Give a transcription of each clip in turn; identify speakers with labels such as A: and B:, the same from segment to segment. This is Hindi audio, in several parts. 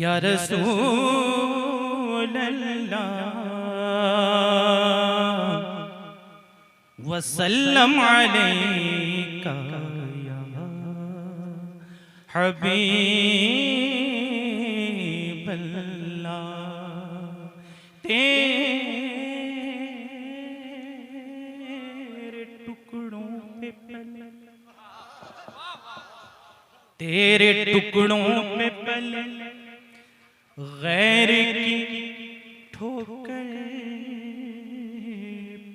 A: या रसूल अल्लाह वसल्लम अलैका या हबीब अल्लाह। तेरे टुकड़ों पे पले, तेरे टुकड़ों पे पले गैर की ठोकर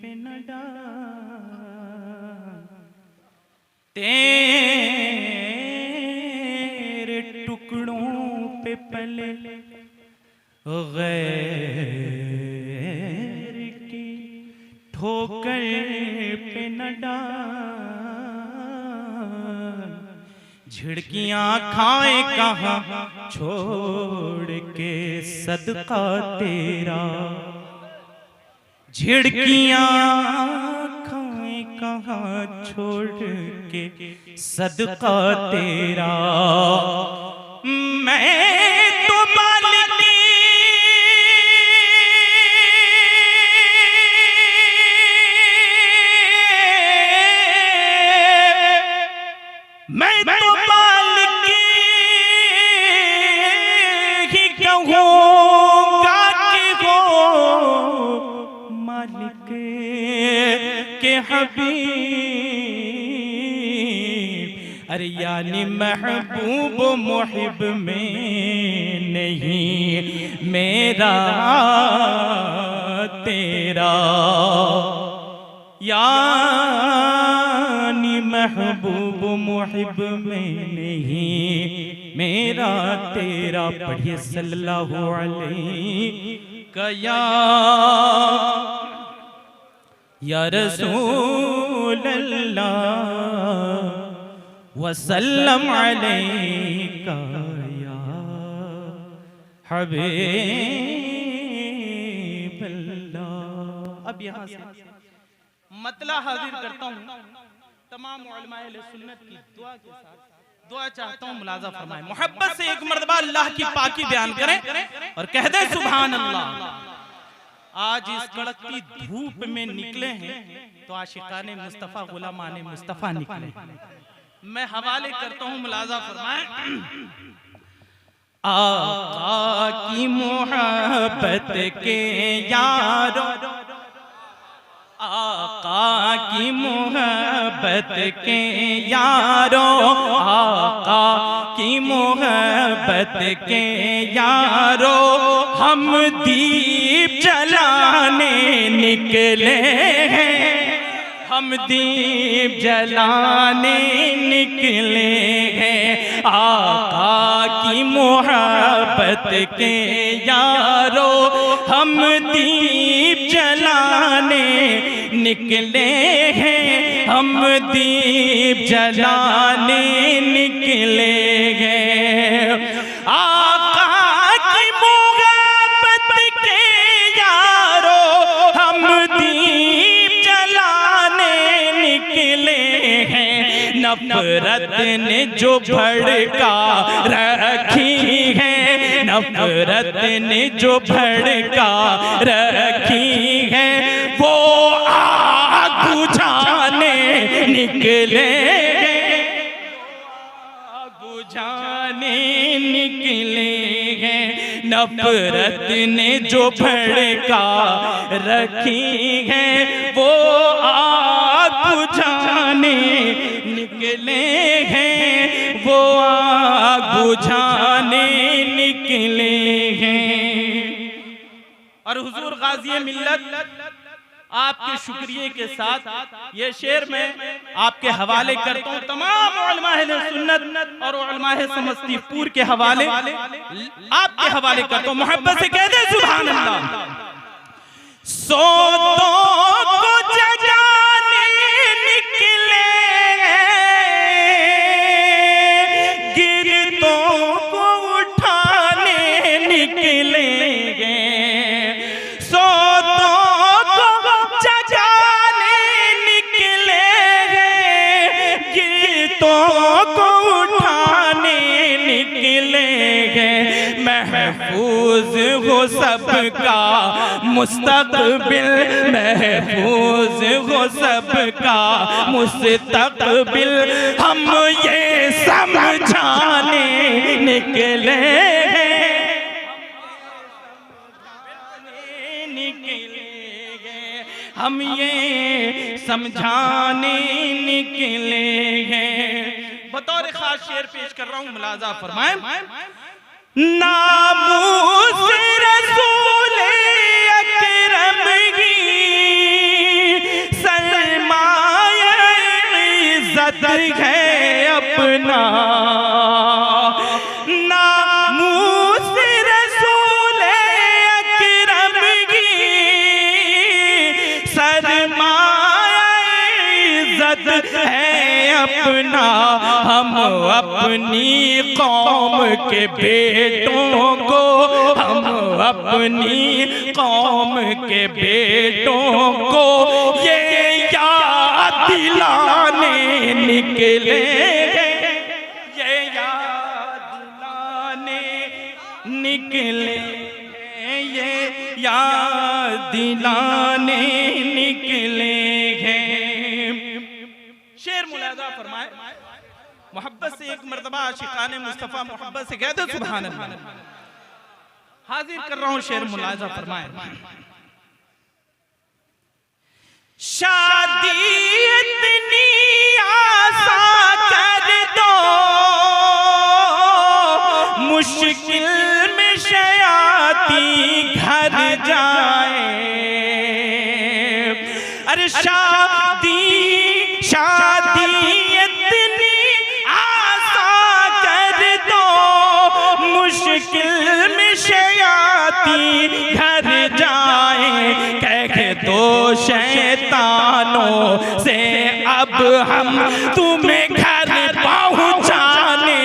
A: पे न डाल। तेरे टुकड़ों पे पले गैर की ठोकर पे न डाल। झिड़कियां खाए कहाँ छोड़ के सदका तेरा, झिड़कियां खाए कहाँ छोड़ के सदका तेरा। मैं तो मालिकी मैं तो मालिकी ही कहूँगा कि हो मालिक के हबीब। अरे यानी महबूब मुहिब में नहीं मेरा तेरा, यानी महबूब मुहिब में नहीं मेरा तेरा। पढ़िए सल्लल्लाहु अलैहि या रसूल अल्लाह वसल्लम अलैका या हबीब अल्लाह। अब यहाँ से मतला हाजिर करता हूँ तमाम उलमाए सुन्नत की दुआ के साथ। दुआ चाहता हूँ मुलाजा फरमाएं, मोहब्बत से एक मर्तबा अल्लाह की पाकी बयान करें और कह दें सुभान अल्लाह। आज इस कड़कती धूप में निकले हैं तो आशिकाने मुस्तफ़ा गुलामाने मुस्तफ़ा निकले। मैं हवाले करता हूँ मुलाजा फरमाएं। आका की मोहब्बत के यारों, आका की मोहब्बत के यारों, आका की मोहब्बत के यारों, हम दीप जलाने निकले हैं, हम दीप जलाने निकले हैं। आका की मोहब्बत के यारों, हम दीप जलाने निकले हैं, हम दीप जलाने निकले हैं। आका की मोहब्बत के यारों, हम दीप जलाने निकले हैं। नफरत ने जो भड़का रखी है, नफरत ने जो भड़का रखी है, वो आग बुझाने निकले, आग बुझाने निकले हैं। नफरत ने जो भड़का रखी है, वो आग बुझाने निकले हैं, वो आग बुझाने निकले हैं। और हुजूर गाज़ी मिल्लत आपके शुक्रिया के साथ ये शेर मैं आपके हवाले करता हूँ। तमाम उलमाए सुन्नत और उलमाए समस्तीपुर के हवाले आपके हवाले करता हूँ। मोहब्बत से कह दे सुभान अल्लाह। सोतों को जगाने निकले, गिरतों को उठाने निकले, सोतों को जगाने निकले, गिरतों को उठाने निकले। महफूज हो सबका मुस्तकबिल, महफूज हो सबका मुस्तकबिल, हम ये समझाने निकले हैं, हम ये समझाने निकले हैं। बतौर खास शेर पेश कर रहा हूं, मुलाजा फरमाएं। नामूस रसूल अकरम की सरमाया इज्जत है अपना, नामूस रसूल अकरम की सरमाया इज्जत है अपना, हम अपनी कौम के बेटों को, हम अपनी कौम के बेटों को ये याद दिलाने निकले, ये याद दिलाने निकले, ये याद दिलाने निकले हैं। शेर मुलाजा फरमाए। मोहब्बत से एक मर्तबा आशिकाने मुस्तफा मोहब्बत से कह दो सुभान अल्लाह। हाजिर कर रहा हूं शेर, मुलाजा फरमाए। शादी इतनी आसान कर दो, मुश्किल में शयाती घर जाए, अरे शादी शादी इतनी आसान कर दो, मुश्किल में शयाती घर जाए, कह दो शैतानों से अब हम तुम्हें घर पहुंचाने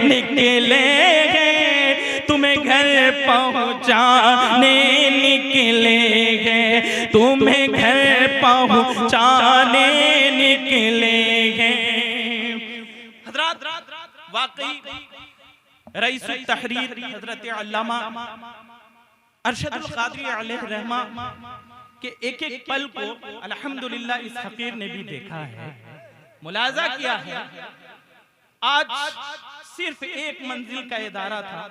A: निकले हैं, तुम्हें घर पहुंचाने निकले हैं, तुम्हें घर पहुंचाने निकले हैं। हज़रात, वाकई रईस तहरीर हज़रत अल्लामा अरशदुल क़ादरी अलैहि रहमा के एक एक पल को अल्हम्दुलिल्लाह इस फकीर ने भी देखा है, मुलाजा किया है। आज सिर्फ एक मंजिल का इदारा था,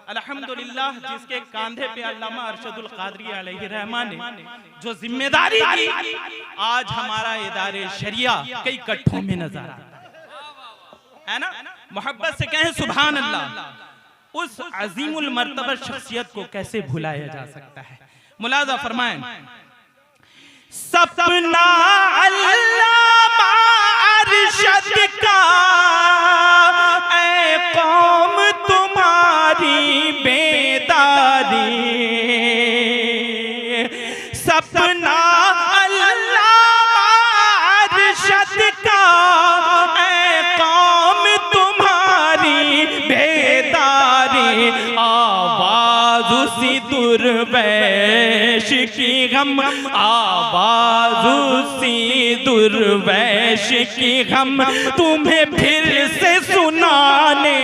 A: अल्हम्दुलिल्लाह जिसके कांधे पे अल्लामा अरशदुल क़ादरी अलैहि रहमा ने जो जिम्मेदारी दी, आज हमारा इदारे शरिया कई कट्ठों में नजर आता है ना। मोहब्बत से कहें सुभान अल्लाह। उस अजीमुल मर्तबा शख्सियत को कैसे भुलाया जा सकता है। मुलाजा फरमाएं। सपना अल्लामा अरशद का ऐ कौम तुम्हारी बेदारी, सपना अल्लामा अरशद का ऐ कौम तुम्हारी बेदारी, आवाज उसी दुर्वैश की हम, आवाज उसी दुर्वैश की हम तुम्हें फिर से सुनाने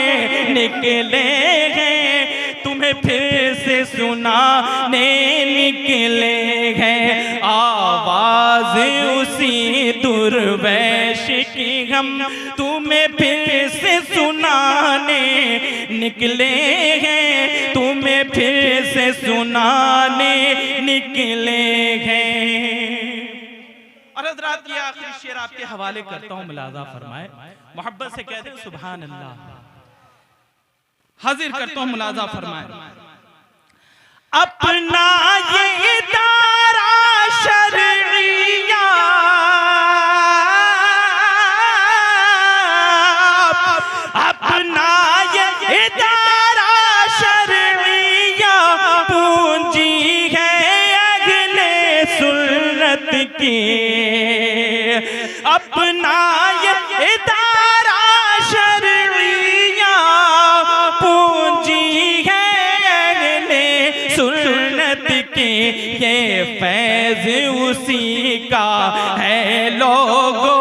A: निकले हैं, तुम्हें फिर से सुनाने निकले हैं, आवाज उसी दुर्वैश की हम तुम्हें फिर से सुनाने निकले हैं, तुम्हें फिर से सुनाने निकले हैं। और हज़रात ये आखिरी शेर आपके हवाले करता हूं, मुलाजा फरमाए। मोहब्बत से कहते हैं सुभान अल्लाह। हाजिर करता हूं, मुलाजा फरमाए। अपना ये इदारा शरइया, अपना ये इदारा शरइया पूंजी है अगले सुन्नत की, अपना ये इदारा शरइया पूंजी है अगले सुन्नत की, ये फैज़ उसी का है लोगो,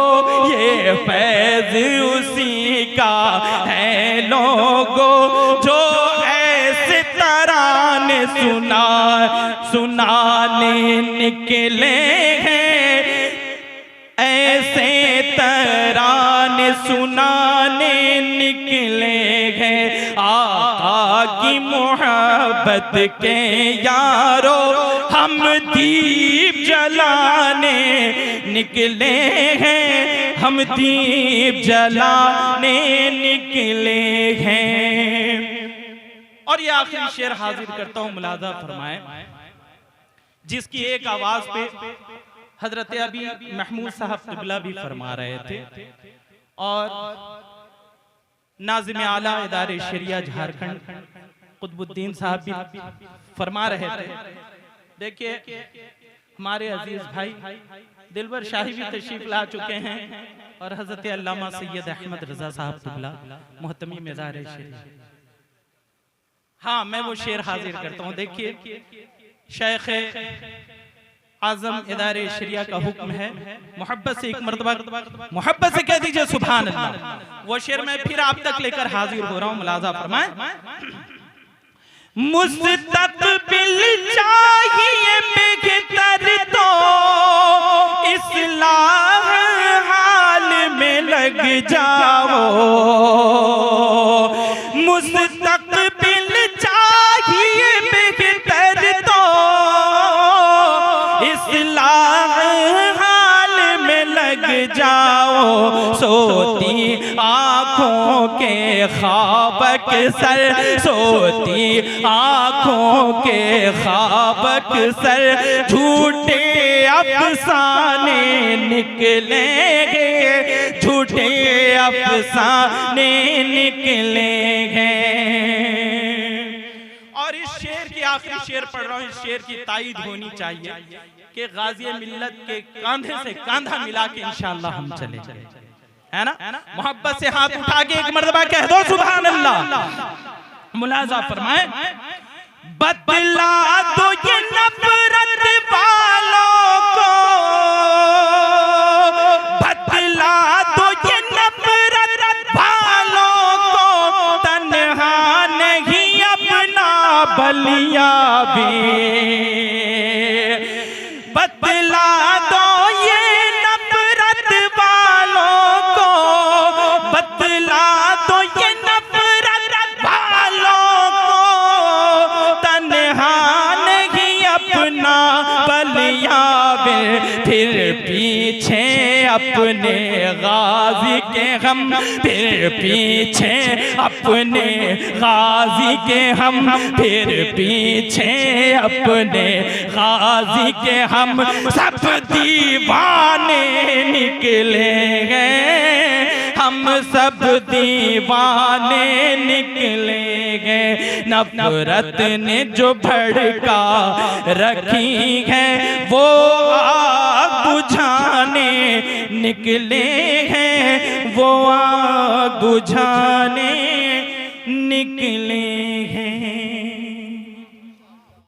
A: ये फैज़ उसी का है लोगो, जो ऐसे तराने सुनाने निकले हैं, ऐसे तराने सुनाने निकले हैं। आका की मोहब्बत के यारो हम दीप जलाने निकले हैं, हम दीप जलाने निकले हैं। और ये आखिरी शेर हाजिर करता हूं, मुलाजा फरमाए, जिसकी एक आवाज पे हजरत अभी महमूद साहब क़िबला भी फरमा रहे थे और नाज़िम आला इदारे शरिया झारखंड कुतुबुद्दीन साहब भी फरमा रहे थे। देखिए हमारे अजीज भाई दिलबर शाही भी तशरीफ ला चुके हैं और हजरत अल्लामा सैयद अहमद रजा साहब क़िबला मुहतमी इदारे शरिया। हाँ, मैं वो शेर हाजिर करता हूँ। देखिए शेख आजम इदारे शरिया का हुक्म है, मोहब्बत से एक मर्तबा मोहब्बत से कह दीजिए सुभान अल्लाह। वो शेर मैं फिर आप तक लेकर हाजिर हो रहा हूँ, मुलाजा फरमाए। मुस्तक़बिल चाहिए बेहतर तो इस्लाह हाल में लग जाओ, मुस्तक़बिल चाहिए बेहतर तो इस्लाह हाल में लग जाओ। सोती आँखों के ख्वाब सर, सोती आँखों के ख्वाब सर, झूठे अफसाने निकलेंगे, झूठे अफसाने निकलेंगे। और इस शेर की आखिरी शेर पढ़ रहा हूँ, इस शेर की ताईद होनी चाहिए कि गाज़ी मिल्लत के कांधे से कांधा मिला के इंशाअल्लाह हम चले, है ना। मोहब्बत से हाथ उठा के एक मर्तबा कह दो सुभान अल्लाह। मुलाजा फरमाए, बदला दो ये नफरत वालों को, बदला दो ये नफरत वालों को, तन्हा नहीं अपना बलिया भी, बदला दो ये नफरत वालों को, बदला दो ये नफरत वालों को, तन्हा नहीं अपना बलिया बे। फिर पीछे अपने गाजी के हम, फिर पीछे अपने गाजी के हम, फिर पीछे अपने गाजी के हम, सब दीवाने निकले हैं, हम सब दीवाने निकले हैं। नफरत ने जो भड़का रखी है वो आग बुझाने निकले हैं, वो आग बुझाने निकले हैं।